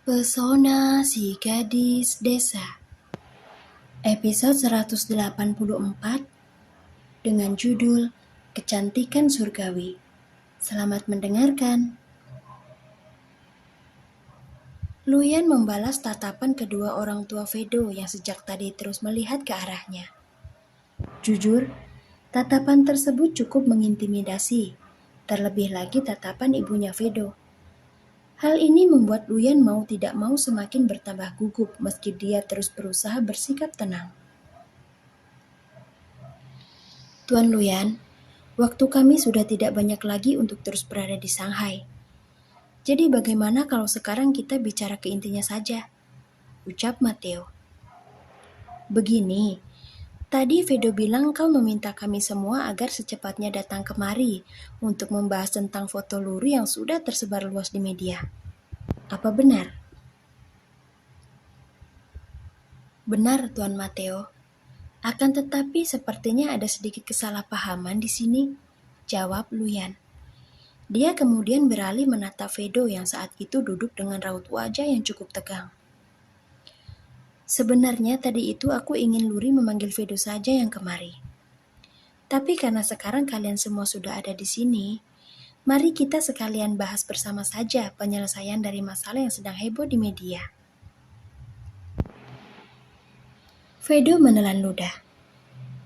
Pesona si gadis desa. Episode 184 dengan judul Kecantikan Surgawi. Selamat mendengarkan. Luyan membalas tatapan kedua orang tua Vedo yang sejak tadi terus melihat ke arahnya. Jujur, tatapan tersebut cukup mengintimidasi, terlebih lagi tatapan ibunya Vedo. Hal ini membuat Luyan mau tidak mau semakin bertambah gugup meski dia terus berusaha bersikap tenang. Tuan Luyan, waktu kami sudah tidak banyak lagi untuk terus berada di Shanghai. Jadi bagaimana kalau sekarang kita bicara ke intinya saja? Ucap Matteo. Begini, tadi Vedo bilang kau meminta kami semua agar secepatnya datang kemari untuk membahas tentang foto Luri yang sudah tersebar luas di media. Apa benar? Benar, Tuan Matteo. Akan tetapi sepertinya ada sedikit kesalahpahaman di sini, jawab Luyan. Dia kemudian beralih menatap Vedo yang saat itu duduk dengan raut wajah yang cukup tegang. Sebenarnya tadi itu aku ingin Luri memanggil Vedo saja yang kemari. Tapi karena sekarang kalian semua sudah ada di sini, mari kita sekalian bahas bersama saja penyelesaian dari masalah yang sedang heboh di media. Vedo menelan ludah.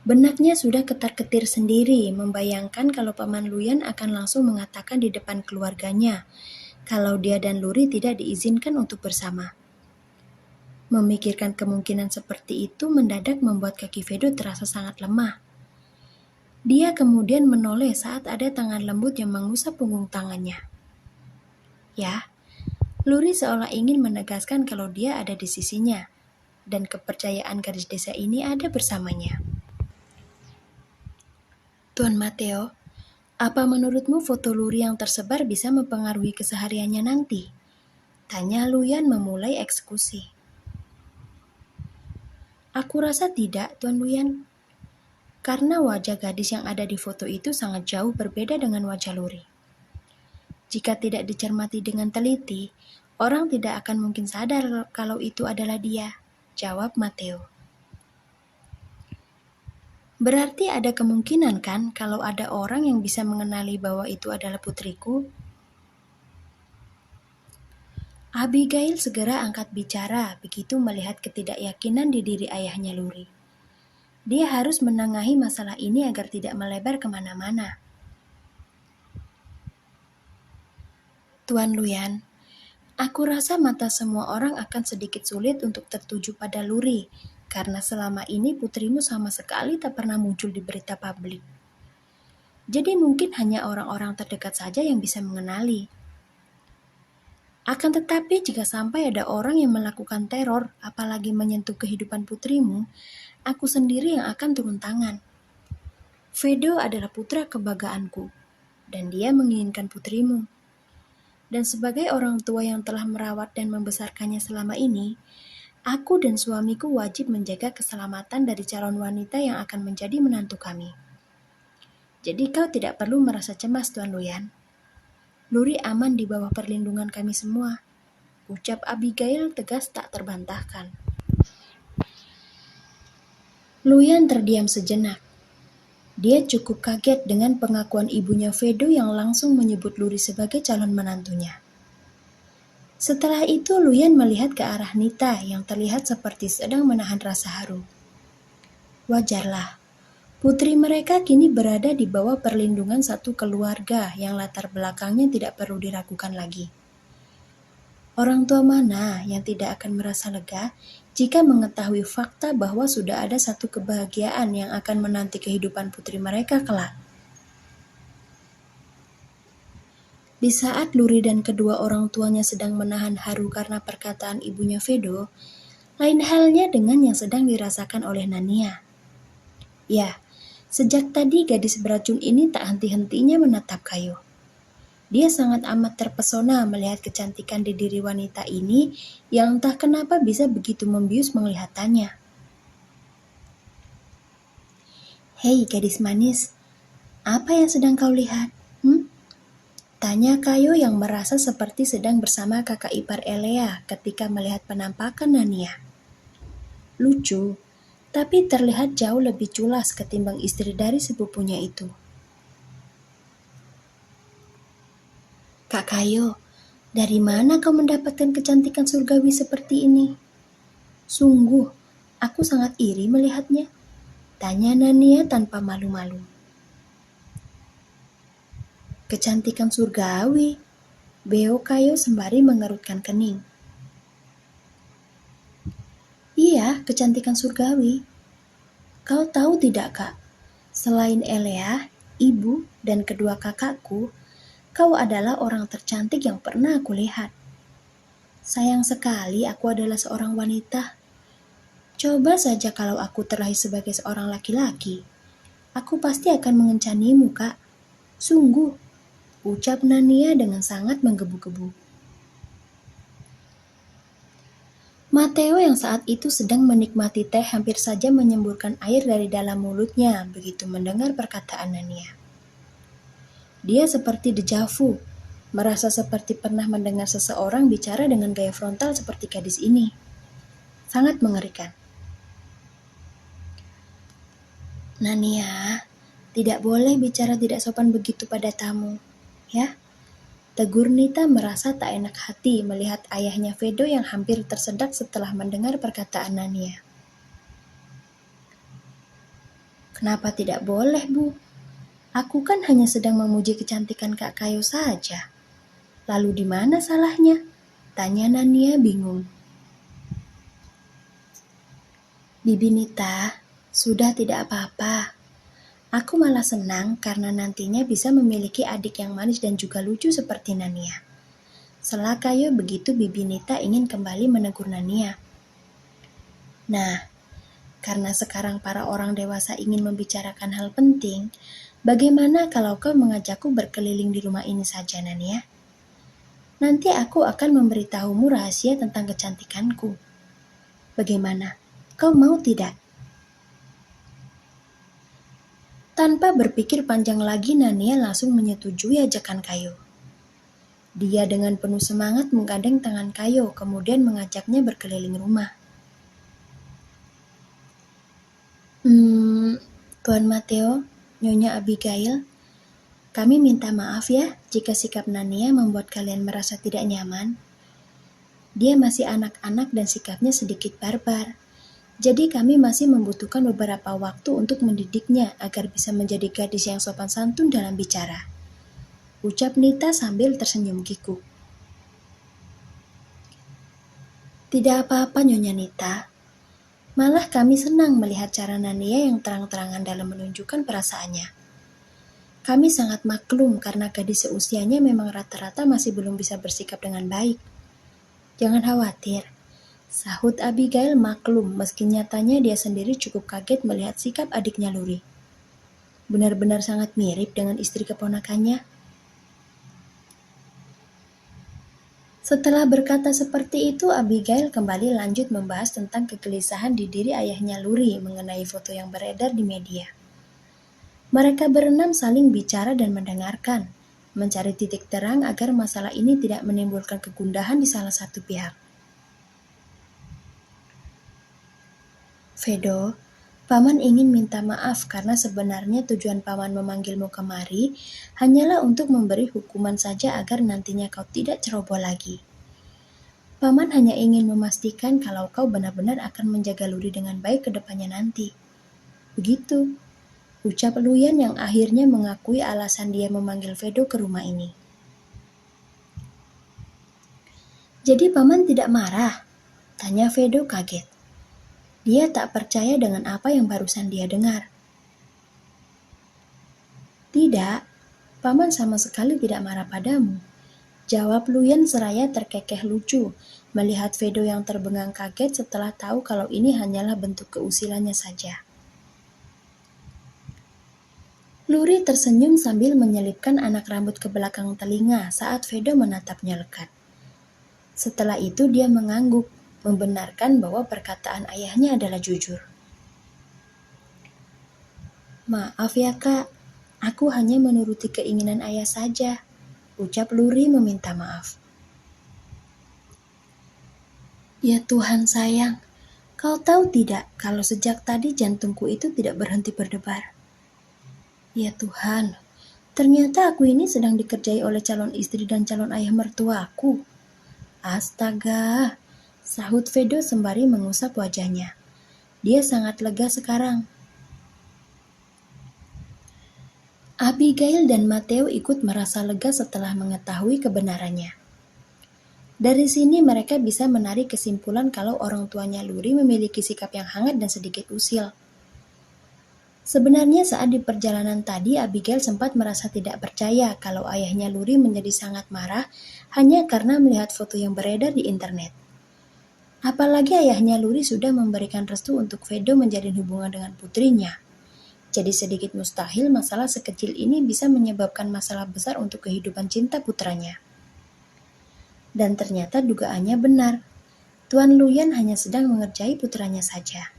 Benaknya sudah ketar-ketir sendiri membayangkan kalau Paman Luyan akan langsung mengatakan di depan keluarganya kalau dia dan Luri tidak diizinkan untuk bersama. Memikirkan kemungkinan seperti itu mendadak membuat kaki Vedo terasa sangat lemah. Dia kemudian menoleh saat ada tangan lembut yang mengusap punggung tangannya. Ya, Luri seolah ingin menegaskan kalau dia ada di sisinya, dan kepercayaan gadis desa ini ada bersamanya. Tuan Matteo, apa menurutmu foto Luri yang tersebar bisa mempengaruhi kesehariannya nanti? Tanya Luyan memulai eksekusi. Aku rasa tidak, Tuan Luyan. Karena wajah gadis yang ada di foto itu sangat jauh berbeda dengan wajah Luri. Jika tidak dicermati dengan teliti, orang tidak akan mungkin sadar kalau itu adalah dia, jawab Matteo. Berarti ada kemungkinan kan kalau ada orang yang bisa mengenali bahwa itu adalah putriku? Abigail segera angkat bicara begitu melihat ketidakyakinan di diri ayahnya Luri. Dia harus menengahi masalah ini agar tidak melebar kemana-mana. Tuan Luyan, aku rasa mata semua orang akan sedikit sulit untuk tertuju pada Luri, karena selama ini putrimu sama sekali tak pernah muncul di berita publik. Jadi mungkin hanya orang-orang terdekat saja yang bisa mengenali. Akan tetapi jika sampai ada orang yang melakukan teror, apalagi menyentuh kehidupan putrimu, aku sendiri yang akan turun tangan. Vedo adalah putra kebanggaanku, dan dia menginginkan putrimu. Dan sebagai orang tua yang telah merawat dan membesarkannya selama ini, aku dan suamiku wajib menjaga keselamatan dari calon wanita yang akan menjadi menantu kami. Jadi kau tidak perlu merasa cemas, Tuan Luyan. Luri aman di bawah perlindungan kami semua, ucap Abigail tegas tak terbantahkan. Luyan terdiam sejenak. Dia cukup kaget dengan pengakuan ibunya Vedo yang langsung menyebut Luri sebagai calon menantunya. Setelah itu Luyan melihat ke arah Nita yang terlihat seperti sedang menahan rasa haru. Wajarlah, putri mereka kini berada di bawah perlindungan satu keluarga yang latar belakangnya tidak perlu diragukan lagi. Orang tua mana yang tidak akan merasa lega jika mengetahui fakta bahwa sudah ada satu kebahagiaan yang akan menanti kehidupan putri mereka kelak. Di saat Luri dan kedua orang tuanya sedang menahan haru karena perkataan ibunya Vedo, lain halnya dengan yang sedang dirasakan oleh Nania. Ya, sejak tadi gadis beracun ini tak henti-hentinya menatap Kayo. Dia sangat amat terpesona melihat kecantikan di diri wanita ini yang entah kenapa bisa begitu membius melihatannya. Hei gadis manis, apa yang sedang kau lihat? Tanya Kayo yang merasa seperti sedang bersama kakak ipar Elea ketika melihat penampakan Nania. Lucu, tapi terlihat jauh lebih culas ketimbang istri dari sepupunya itu. Kak Kayo, dari mana kau mendapatkan kecantikan surgawi seperti ini? Sungguh, aku sangat iri melihatnya. Tanya Nania tanpa malu-malu. Kecantikan surgawi, beo Kayo sembari mengerutkan kening. Iya, kecantikan surgawi. Kau tahu tidak, Kak? Selain Elea, ibu, dan kedua kakakku, kau adalah orang tercantik yang pernah aku lihat. Sayang sekali aku adalah seorang wanita. Coba saja kalau aku terlahir sebagai seorang laki-laki. Aku pasti akan mengencanimu, Kak. Sungguh, ucap Nania dengan sangat menggebu-gebu. Mateo yang saat itu sedang menikmati teh hampir saja menyemburkan air dari dalam mulutnya begitu mendengar perkataan Nania. Dia seperti dejavu, merasa seperti pernah mendengar seseorang bicara dengan gaya frontal seperti gadis ini. Sangat mengerikan. Nania, tidak boleh bicara tidak sopan begitu pada tamu, ya? Tegur Nita merasa tak enak hati melihat ayahnya Vedo yang hampir tersedak setelah mendengar perkataan Nania. Kenapa tidak boleh, Bu? Aku kan hanya sedang memuji kecantikan Kak Kayo saja. Lalu di mana salahnya? Tanya Nania bingung. Bibi Nita, sudah tidak apa-apa. Aku malah senang karena nantinya bisa memiliki adik yang manis dan juga lucu seperti Nania. Sela Kayo begitu Bibi Nita ingin kembali menegur Nania. Nah, karena sekarang para orang dewasa ingin membicarakan hal penting, bagaimana kalau kau mengajakku berkeliling di rumah ini saja, Nania? Nanti aku akan memberitahumu rahasia tentang kecantikanku. Bagaimana? Kau mau tidak? Tanpa berpikir panjang lagi, Nania langsung menyetujui ajakan Kayo. Dia dengan penuh semangat menggandeng tangan Kayo, kemudian mengajaknya berkeliling rumah. Tuan Mateo, Nyonya Abigail, kami minta maaf ya jika sikap Nania membuat kalian merasa tidak nyaman. Dia masih anak-anak dan sikapnya sedikit barbar. Jadi kami masih membutuhkan beberapa waktu untuk mendidiknya agar bisa menjadi gadis yang sopan santun dalam bicara. Ucap Nita sambil tersenyum kikuk. Tidak apa-apa Nyonya Nita. Malah kami senang melihat cara Nania yang terang-terangan dalam menunjukkan perasaannya. Kami sangat maklum karena gadis seusianya memang rata-rata masih belum bisa bersikap dengan baik. Jangan khawatir, sahut Abigail maklum meski nyatanya dia sendiri cukup kaget melihat sikap adiknya Luri. Benar-benar sangat mirip dengan istri keponakannya. Setelah berkata seperti itu, Abigail kembali lanjut membahas tentang kegelisahan di diri ayahnya Luri mengenai foto yang beredar di media. Mereka berenam saling bicara dan mendengarkan, mencari titik terang agar masalah ini tidak menimbulkan kegundahan di salah satu pihak. Vedo, Paman ingin minta maaf karena sebenarnya tujuan Paman memanggilmu kemari hanyalah untuk memberi hukuman saja agar nantinya kau tidak ceroboh lagi. Paman hanya ingin memastikan kalau kau benar-benar akan menjaga Luri dengan baik ke depannya nanti. Begitu, ucap Luyan yang akhirnya mengakui alasan dia memanggil Vedo ke rumah ini. Jadi Paman tidak marah? Tanya Vedo kaget. Dia tak percaya dengan apa yang barusan dia dengar. Tidak, Paman sama sekali tidak marah padamu. Jawab Luyan seraya terkekeh lucu, melihat Vedo yang terbengang kaget setelah tahu kalau ini hanyalah bentuk keusilannya saja. Luri tersenyum sambil menyelipkan anak rambut ke belakang telinga saat Vedo menatapnya lekat. Setelah itu dia mengangguk, membenarkan bahwa perkataan ayahnya adalah jujur. Maaf ya Kak, aku hanya menuruti keinginan ayah saja, ucap Luri meminta maaf. Ya Tuhan sayang, kau tahu tidak kalau sejak tadi jantungku itu tidak berhenti berdebar. Ya Tuhan, ternyata aku ini sedang dikerjai oleh calon istri dan calon ayah mertuaku. Astaga, sahut Vedo sembari mengusap wajahnya. Dia sangat lega sekarang. Abigail dan Matteo ikut merasa lega setelah mengetahui kebenarannya. Dari sini mereka bisa menarik kesimpulan kalau orang tuanya Luri memiliki sikap yang hangat dan sedikit usil. Sebenarnya saat di perjalanan tadi Abigail sempat merasa tidak percaya kalau ayahnya Luri menjadi sangat marah hanya karena melihat foto yang beredar di internet. Apalagi ayahnya Luri sudah memberikan restu untuk Vedo menjalin hubungan dengan putrinya. Jadi sedikit mustahil masalah sekecil ini bisa menyebabkan masalah besar untuk kehidupan cinta putranya. Dan ternyata dugaannya benar. Tuan Luyan hanya sedang mengerjai putranya saja.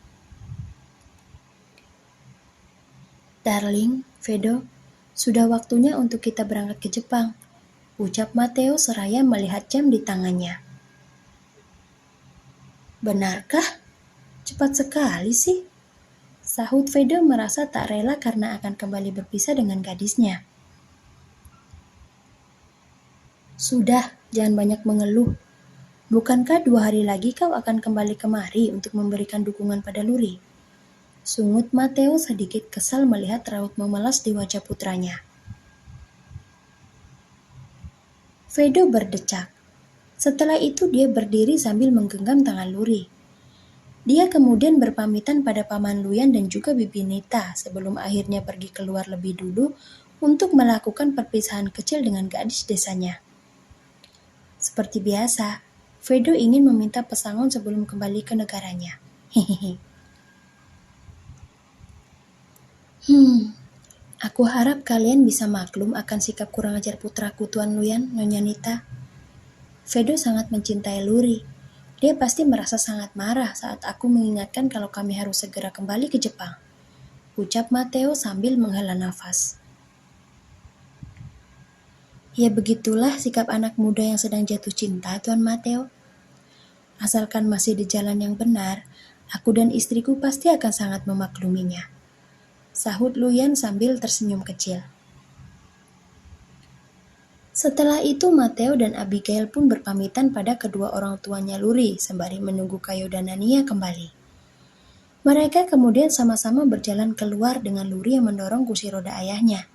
Darling, Vedo, sudah waktunya untuk kita berangkat ke Jepang, ucap Matteo seraya melihat jam di tangannya. Benarkah? Cepat sekali sih. Sahut Vedo merasa tak rela karena akan kembali berpisah dengan gadisnya. Sudah, jangan banyak mengeluh. Bukankah 2 hari lagi kau akan kembali kemari untuk memberikan dukungan pada Luri? Sungut Matteo sedikit kesal melihat raut memelas di wajah putranya. Vedo berdecak. Setelah itu dia berdiri sambil menggenggam tangan Luri. Dia kemudian berpamitan pada Paman Luyan dan juga Bibi Nita sebelum akhirnya pergi keluar lebih dulu untuk melakukan perpisahan kecil dengan gadis desanya. Seperti biasa, Vedo ingin meminta pesangon sebelum kembali ke negaranya. Hehehe. Aku harap kalian bisa maklum akan sikap kurang ajar putraku Tuan Luyan, Nyonya Nita. Vedo sangat mencintai Luri. Dia pasti merasa sangat marah saat aku mengingatkan kalau kami harus segera kembali ke Jepang. Ucap Matteo sambil menghela nafas. Ya begitulah sikap anak muda yang sedang jatuh cinta, Tuan Matteo. Asalkan masih di jalan yang benar, aku dan istriku pasti akan sangat memakluminya. Sahut Luyan sambil tersenyum kecil. Setelah itu Matteo dan Abigail pun berpamitan pada kedua orang tuanya Luri sembari menunggu Kayo dan Nania kembali. Mereka kemudian sama-sama berjalan keluar dengan Luri yang mendorong kursi roda ayahnya.